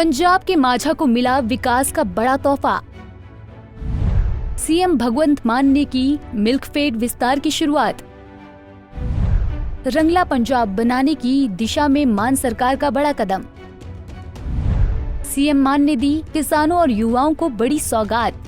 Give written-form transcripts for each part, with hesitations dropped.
पंजाब के माझा को मिला विकास का बड़ा तोहफा। सीएम भगवंत मान ने की मिल्कफेड विस्तार की शुरुआत। रंगला पंजाब बनाने की दिशा में मान सरकार का बड़ा कदम। सीएम मान ने दी किसानों और युवाओं को बड़ी सौगात।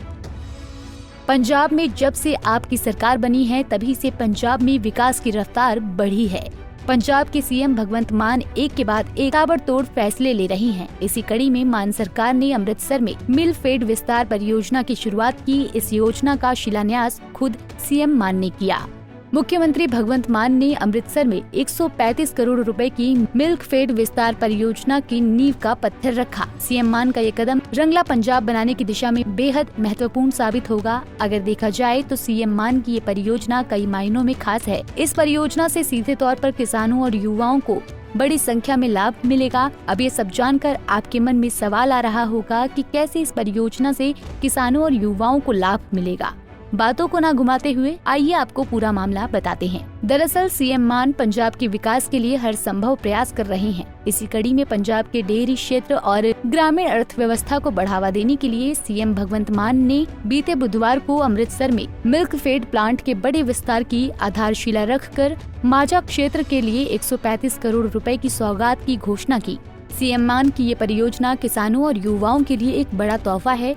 पंजाब में जब से आपकी सरकार बनी है तभी से पंजाब में विकास की रफ्तार बढ़ी है। पंजाब के सीएम भगवंत मान एक के बाद एक ताबड़तोड़ फैसले ले रही हैं। इसी कड़ी में मान सरकार ने अमृतसर में मिल्कफेड विस्तार परियोजना की शुरुआत की। इस योजना का शिलान्यास खुद सीएम मान ने किया। मुख्यमंत्री भगवंत मान ने अमृतसर में 135 करोड़ रुपए की मिल्कफेड विस्तार परियोजना की नींव का पत्थर रखा। सीएम मान का ये कदम रंगला पंजाब बनाने की दिशा में बेहद महत्वपूर्ण साबित होगा। अगर देखा जाए तो सीएम मान की ये परियोजना कई मायनों में खास है। इस परियोजना से सीधे तौर पर किसानों और युवाओं को बड़ी संख्या में लाभ मिलेगा। अब ये सब जानकर आपके मन में सवाल आ रहा होगा कि कैसे इस परियोजना से किसानों और युवाओं को लाभ मिलेगा। बातों को ना घुमाते हुए आइए आपको पूरा मामला बताते हैं। दरअसल सीएम मान पंजाब के विकास के लिए हर संभव प्रयास कर रहे हैं। इसी कड़ी में पंजाब के डेयरी क्षेत्र और ग्रामीण अर्थव्यवस्था को बढ़ावा देने के लिए सीएम भगवंत मान ने बीते बुधवार को अमृतसर में मिल्कफेड प्लांट के बड़े विस्तार की आधारशिला रखकर माझा क्षेत्र के लिए 135 करोड़ रुपए की सौगात की घोषणा की। सीएम मान की ये परियोजना किसानों और युवाओं के लिए एक बड़ा तोहफा है।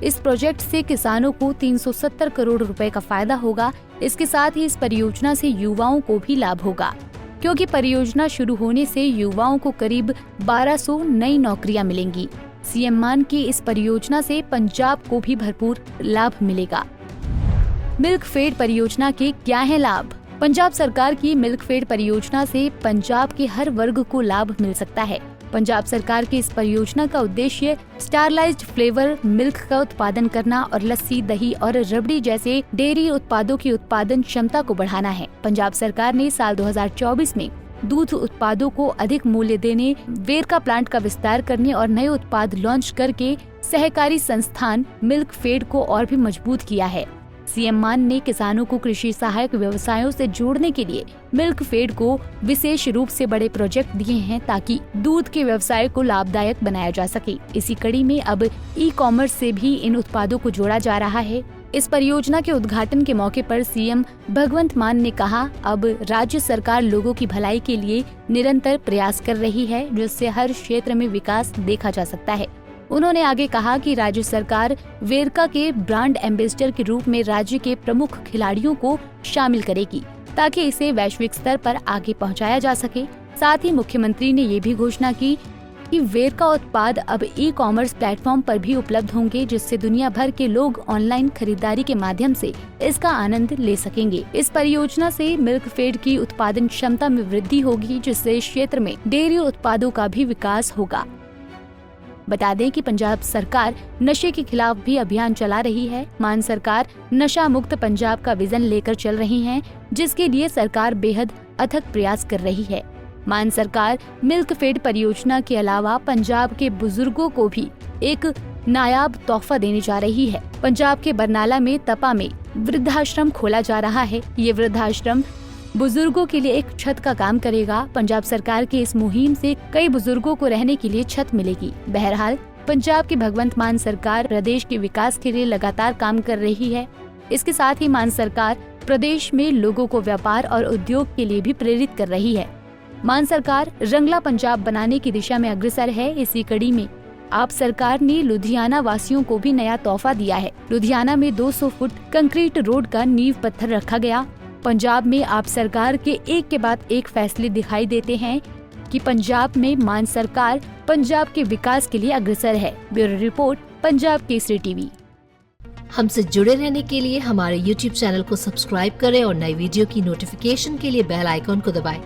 इस प्रोजेक्ट से किसानों को 370 करोड़ रुपए का फायदा होगा। इसके साथ ही इस परियोजना से युवाओं को भी लाभ होगा, क्योंकि परियोजना शुरू होने से युवाओं को करीब 1200 नई नौकरियां मिलेंगी। सीएम मान की इस परियोजना से पंजाब को भी भरपूर लाभ मिलेगा। मिल्कफेड परियोजना के क्या है लाभ? पंजाब सरकार की मिल्कफेड परियोजना से पंजाब के हर वर्ग को लाभ मिल सकता है। पंजाब सरकार की इस परियोजना का उद्देश्य स्टरलाइज्ड फ्लेवर मिल्क का उत्पादन करना और लस्सी, दही और रबड़ी जैसे डेयरी उत्पादों की उत्पादन क्षमता को बढ़ाना है। पंजाब सरकार ने साल 2024 में दूध उत्पादों को अधिक मूल्य देने, वेरका प्लांट का विस्तार करने और नए उत्पाद लॉन्च करके सहकारी संस्थान मिल्कफेड को और भी मजबूत किया है। सीएम मान ने किसानों को कृषि सहायक व्यवसायों से जोड़ने के लिए मिल्कफेड को विशेष रूप से बड़े प्रोजेक्ट दिए हैं ताकि दूध के व्यवसाय को लाभदायक बनाया जा सके। इसी कड़ी में अब ई-कॉमर्स से भी इन उत्पादों को जोड़ा जा रहा है। इस परियोजना के उद्घाटन के मौके पर सीएम भगवंत मान ने कहा, अब राज्य सरकार लोगों की भलाई के लिए निरंतर प्रयास कर रही है, जिससे हर क्षेत्र में विकास देखा जा सकता है। उन्होंने आगे कहा कि राज्य सरकार वेरका के ब्रांड एम्बेसडर के रूप में राज्य के प्रमुख खिलाड़ियों को शामिल करेगी ताकि इसे वैश्विक स्तर पर आगे पहुंचाया जा सके। साथ ही मुख्यमंत्री ने ये भी घोषणा की कि वेरका उत्पाद अब ई-कॉमर्स प्लेटफॉर्म पर भी उपलब्ध होंगे, जिससे दुनिया भर के लोग ऑनलाइन खरीदारी के माध्यम से इसका आनंद ले सकेंगे। इस परियोजना से मिल्कफेड की उत्पादन क्षमता में वृद्धि होगी, जिससे इस क्षेत्र में डेयरी उत्पादों का भी विकास होगा। बता दें कि पंजाब सरकार नशे के खिलाफ भी अभियान चला रही है। मान सरकार नशा मुक्त पंजाब का विजन लेकर चल रही है, जिसके लिए सरकार बेहद अथक प्रयास कर रही है। मान सरकार मिल्कफेड परियोजना के अलावा पंजाब के बुजुर्गों को भी एक नायाब तोहफा देने जा रही है। पंजाब के बरनाला में तपा में वृद्धाश्रम खोला जा रहा है। ये वृद्धाश्रम बुजुर्गों के लिए एक छत का काम करेगा। पंजाब सरकार की इस मुहिम से कई बुजुर्गों को रहने के लिए छत मिलेगी। बहरहाल पंजाब की भगवंत मान सरकार प्रदेश के विकास के लिए लगातार काम कर रही है। इसके साथ ही मान सरकार प्रदेश में लोगों को व्यापार और उद्योग के लिए भी प्रेरित कर रही है। मान सरकार रंगला पंजाब बनाने की दिशा में अग्रसर है। इसी कड़ी में आप सरकार ने लुधियाना वासियों को भी नया तोहफा दिया है। लुधियाना में 200 फुट कंक्रीट रोड का नींव पत्थर रखा गया। पंजाब में आप सरकार के एक के बाद एक फैसले दिखाई देते हैं कि पंजाब में मान सरकार पंजाब के विकास के लिए अग्रसर है। Bureau report, Punjab Kesari TV. हमसे जुड़े रहने के लिए हमारे YouTube चैनल को सब्सक्राइब करें और नई वीडियो की नोटिफिकेशन के लिए बेल आइकॉन को दबाएं।